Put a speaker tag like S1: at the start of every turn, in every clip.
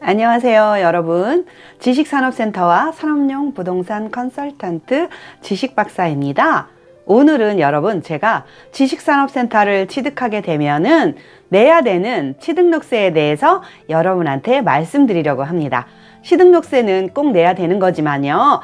S1: 안녕하세요, 여러분. 지식산업센터와 산업용 부동산 컨설턴트 지식박사입니다. 오늘은 여러분, 제가 지식산업센터를 취득하게 되면은 내야 되는 취득록세에 대해서 여러분한테 말씀드리려고 합니다. 취득록세는 꼭 내야 되는 거지만요,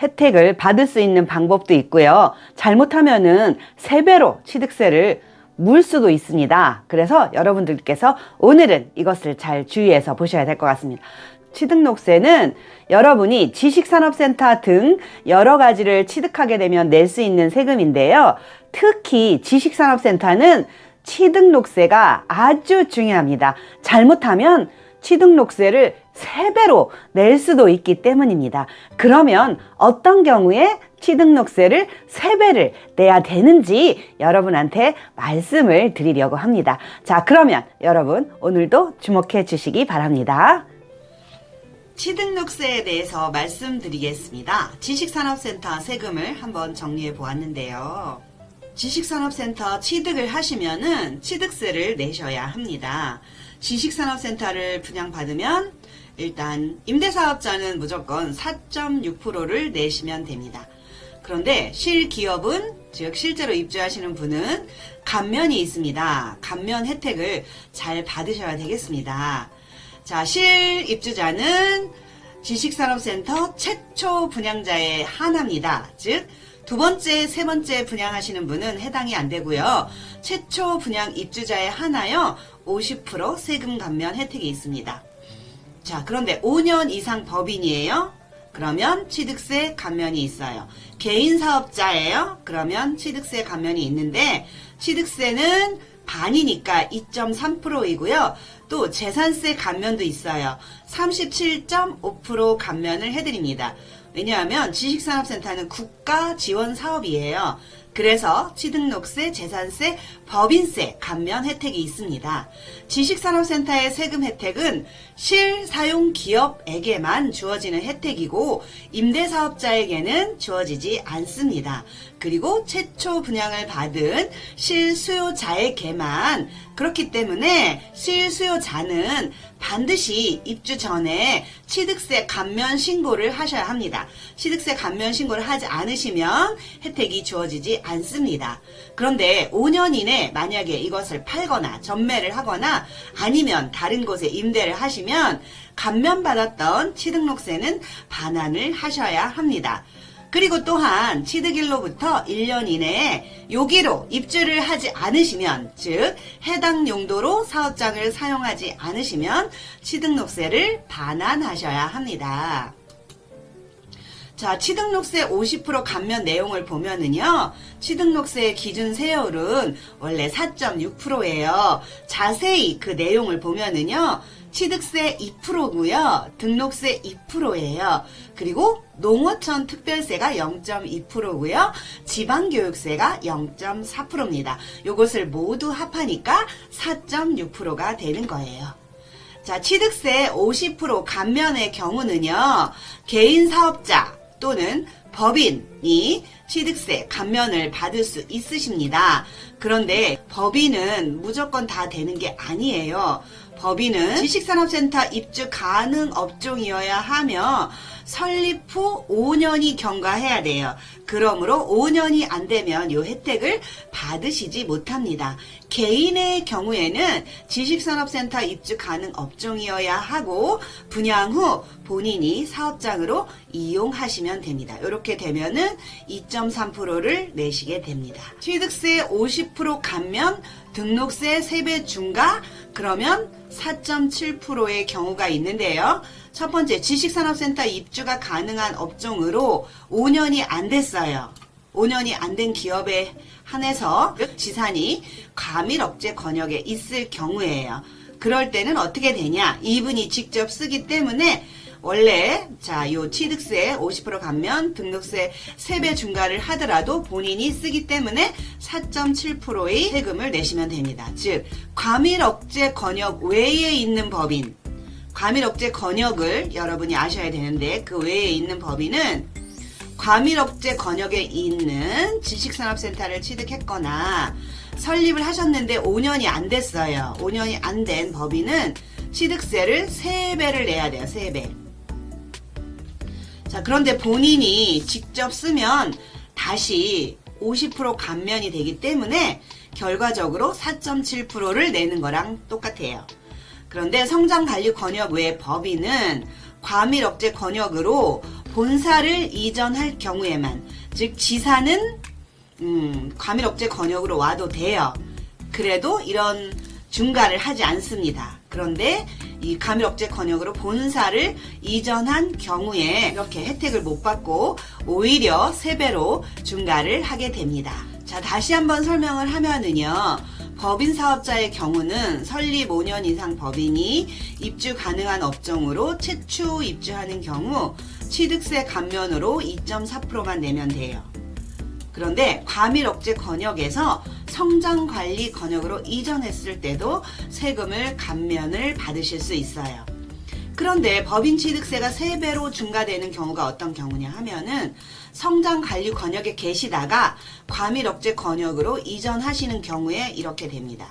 S1: 혜택을 받을 수 있는 방법도 있고요. 잘못하면은 3배로 취득세를 물 수도 있습니다. 그래서 여러분들께서 오늘은 이것을 잘 주의해서 보셔야 될 것 같습니다. 취득록세는 여러분이 지식산업센터 등 여러 가지를 취득하게 되면 낼 수 있는 세금인데요. 특히 지식산업센터는 취득록세가 아주 중요합니다. 잘못하면 취득록세를 3배로 낼 수도 있기 때문입니다. 그러면 어떤 경우에 취득록세를 3배를 내야 되는지 여러분한테 말씀을 드리려고 합니다. 자, 그러면 여러분 오늘도 주목해 주시기 바랍니다. 취득록세에 대해서 말씀드리겠습니다. 지식산업센터 세금을 한번 정리해 보았는데요. 지식산업센터 취득을 하시면은 취득세를 내셔야 합니다. 지식산업센터를 분양받으면 일단 임대사업자는 무조건 4.6%를 내시면 됩니다. 그런데 실기업은, 즉 실제로 입주하시는 분은 감면이 있습니다. 감면 혜택을 잘 받으셔야 되겠습니다. 자, 실입주자는 지식산업센터 최초 분양자에 한합니다. 즉 두 번째, 세 번째 분양하시는 분은 해당이 안 되고요. 최초 분양 입주자에 한하여 50% 세금 감면 혜택이 있습니다. 자, 그런데 5년 이상 법인이에요. 그러면 취득세 감면이 있어요. 개인 사업자예요. 그러면 취득세 감면이 있는데 취득세는 반이니까 2.3%이고요. 또 재산세 감면도 있어요. 37.5% 감면을 해드립니다. 왜냐하면 지식산업센터는 국가 지원 사업이에요. 그래서 취득록세, 재산세, 법인세 감면 혜택이 있습니다. 지식산업센터의 세금 혜택은 실사용 기업에게만 주어지는 혜택이고 임대사업자에게는 주어지지 않습니다. 그리고 최초 분양을 받은 실수요자에게만, 그렇기 때문에 실수요자는 반드시 입주 전에 취득세 감면 신고를 하셔야 합니다. 취득세 감면 신고를 하지 않으시면 혜택이 주어지지 않습니다. 그런데 5년 이내 만약에 이것을 팔거나 전매를 하거나 아니면 다른 곳에 임대를 하시면 감면받았던 취득록세는 반환을 하셔야 합니다. 그리고 또한 취득일로부터 1년 이내에 요기로 입주를 하지 않으시면, 즉 해당 용도로 사업장을 사용하지 않으시면 취득록세를 반환하셔야 합니다. 자, 취득록세 50% 감면 내용을 보면은요, 취득록세의 기준 세율은 원래 4.6%예요. 자세히 그 내용을 보면은요, 취득세 2%고요. 등록세 2%예요. 그리고 농어촌 특별세가 0.2%고요. 지방교육세가 0.4%입니다. 요것을 모두 합하니까 4.6%가 되는 거예요. 자, 취득세 50% 감면의 경우는요, 개인 사업자 또는 법인이 취득세 감면을 받을 수 있으십니다. 그런데 법인은 무조건 다 되는 게 아니에요. 법인은 지식산업센터 입주 가능 업종이어야 하며 설립 후 5년이 경과해야 돼요. 그러므로 5년이 안 되면 이 혜택을 받으시지 못합니다. 개인의 경우에는 지식산업센터 입주 가능 업종이어야 하고 분양 후 본인이 사업장으로 이용하시면 됩니다. 이렇게 되면은 2.3%를 내시게 됩니다. 취득세 50% 감면, 등록세 3배 중과, 그러면 4.7%의 경우가 있는데요. 첫 번째, 지식산업센터 입주가 가능한 업종으로 5년이 안 됐어요. 5년이 안 된 기업에 한해서 지산이 과밀억제 권역에 있을 경우예요. 그럴 때는 어떻게 되냐? 이분이 직접 쓰기 때문에 원래 요 취득세 50% 감면, 등록세 3배 중과를 하더라도 본인이 쓰기 때문에 4.7%의 세금을 내시면 됩니다. 즉 과밀억제 권역 외에 있는 법인, 과밀억제 권역을 여러분이 아셔야 되는데, 그 외에 있는 법인은 과밀억제 권역에 있는 지식산업센터를 취득했거나 설립을 하셨는데 5년이 안 됐어요. 5년이 안 된 법인은 취득세를 3배를 내야 돼요. 3배. 자, 그런데 본인이 직접 쓰면 다시 50% 감면이 되기 때문에 결과적으로 4.7%를 내는 거랑 똑같아요. 그런데 성장관리권역 외 법인은 과밀억제 권역으로 본사를 이전할 경우에만, 즉 지사는 과밀억제 권역으로 와도 돼요. 그래도 이런 중과를 하지 않습니다. 그런데 이 과밀억제 권역으로 본사를 이전한 경우에 이렇게 혜택을 못 받고 오히려 3배로 중과를 하게 됩니다. 자, 다시 한번 설명을 하면은요. 법인 사업자의 경우는 설립 5년 이상 법인이 입주 가능한 업종으로 최초 입주하는 경우 취득세 감면으로 2.4%만 내면 돼요. 그런데 과밀억제 권역에서 성장관리 권역으로 이전했을 때도 세금을 감면을 받으실 수 있어요. 그런데 법인 취득세가 3배로 중과되는 경우가 어떤 경우냐 하면은 성장관리 권역에 계시다가 과밀억제 권역으로 이전하시는 경우에 이렇게 됩니다.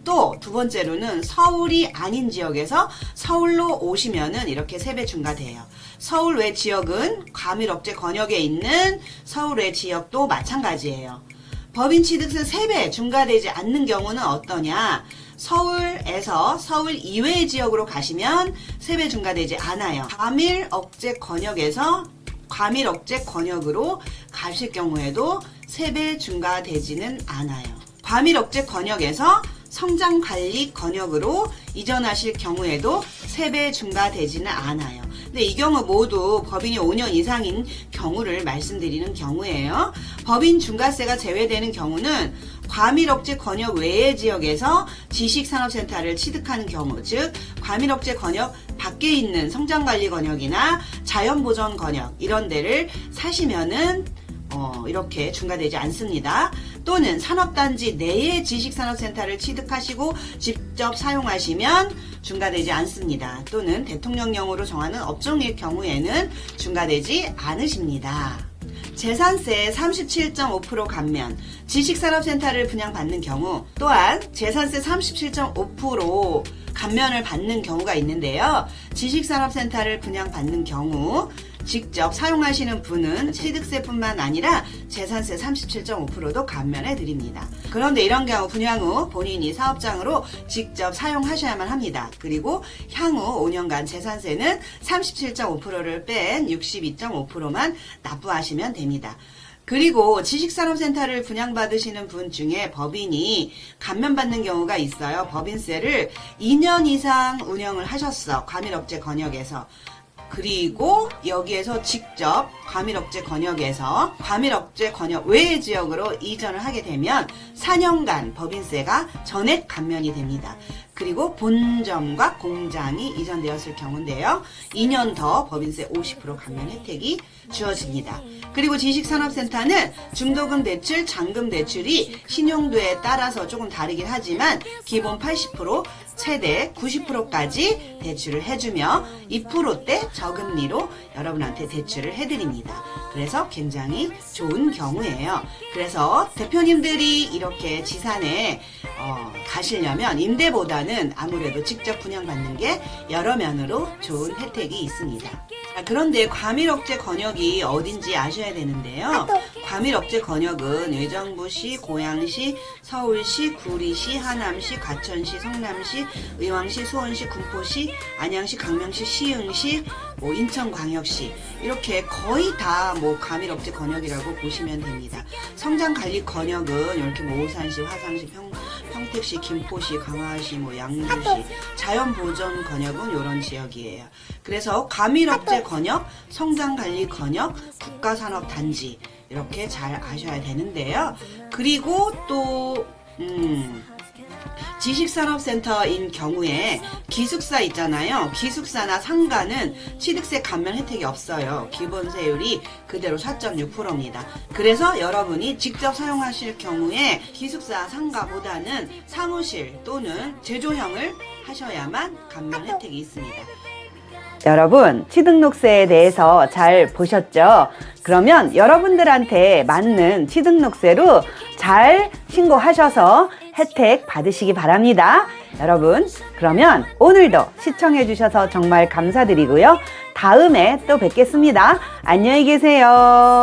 S1: 또 두 번째로는 서울이 아닌 지역에서 서울로 오시면은 이렇게 3배 중과돼요. 서울 외 지역은 과밀억제 권역에 있는 서울 외 지역도 마찬가지예요. 법인 취득세 3배 중과되지 않는 경우는 어떠냐? 서울에서 서울 이외의 지역으로 가시면 3배 중과되지 않아요. 과밀억제 권역에서 과밀억제 권역으로 가실 경우에도 3배 중과되지는 않아요. 과밀억제 권역에서 성장관리 권역으로 이전하실 경우에도 3배 중과되지는 않아요. 근데 이 경우 모두 법인이 5년 이상인 경우를 말씀드리는 경우예요. 법인 중과세가 제외되는 경우는 과밀억제 권역 외의 지역에서 지식산업센터를 취득하는 경우, 즉 과밀억제 권역 밖에 있는 성장관리 권역이나 자연보전 권역 이런 데를 사시면은 이렇게 중과되지 않습니다. 또는 산업단지 내의 지식산업센터를 취득하시고 직접 사용하시면 중과되지 않습니다. 또는 대통령령으로 정하는 업종일 경우에는 중과되지 않으십니다. 재산세 37.5% 감면, 지식산업센터를 분양받는 경우 또한 재산세 37.5% 감면을 받는 경우가 있는데요. 지식산업센터를 분양받는 경우 직접 사용하시는 분은 취득세뿐만 아니라 재산세 37.5%도 감면해 드립니다. 그런데 이런 경우 분양 후 본인이 사업장으로 직접 사용하셔야만 합니다. 그리고 향후 5년간 재산세는 37.5%를 뺀 62.5%만 납부하시면 됩니다. 그리고 지식산업센터를 분양받으시는 분 중에 법인이 감면받는 경우가 있어요. 법인세를 2년 이상 운영을 하셨어. 과밀억제 권역에서. 그리고 여기에서 직접 과밀억제 권역에서 과밀억제 권역 외의 지역으로 이전을 하게 되면 4년간 법인세가 전액 감면이 됩니다. 그리고 본점과 공장이 이전되었을 경우인데요. 2년 더 법인세 50% 감면 혜택이 주어집니다. 그리고 지식산업센터는 중도금 대출, 잔금 대출이 신용도에 따라서 조금 다르긴 하지만 기본 80%, 최대 90%까지 대출을 해주며 2%대 저금리로 여러분한테 대출을 해드립니다. 그래서 굉장히 좋은 경우예요. 그래서 대표님들이 이렇게 지산에 가시려면 임대보다는 아무래도 직접 분양받는 게 여러 면으로 좋은 혜택이 있습니다. 그런데 과밀억제 권역이 어딘지 아셔야 되는데요. 과밀억제 권역은 의정부시, 고양시, 서울시, 구리시, 하남시, 과천시, 성남시, 의왕시, 수원시, 군포시, 안양시, 강명시, 시흥시, 인천광역시 이렇게 거의 다 과밀억제 권역이라고 보시면 됩니다. 성장관리 권역은 이렇게 오산시, 화성시, 평택시, 김포시, 강화시, 양주시, 자연보전 권역은 이런 지역이에요. 그래서 과밀억제 권역, 성장관리 권역, 국가산업단지 이렇게 잘 아셔야 되는데요. 그리고 또 지식산업센터인 경우에 기숙사 있잖아요. 기숙사나 상가는 취득세 감면 혜택이 없어요. 기본세율이 그대로 4.6%입니다. 그래서 여러분이 직접 사용하실 경우에 기숙사 상가보다는 사무실 또는 제조형을 하셔야만 감면 혜택이 있습니다.
S2: 여러분, 취등록세에 대해서 잘 보셨죠? 그러면 여러분들한테 맞는 취등록세로 잘 신고하셔서 혜택 받으시기 바랍니다. 여러분, 그러면 오늘도 시청해주셔서 정말 감사드리고요. 다음에 또 뵙겠습니다. 안녕히 계세요.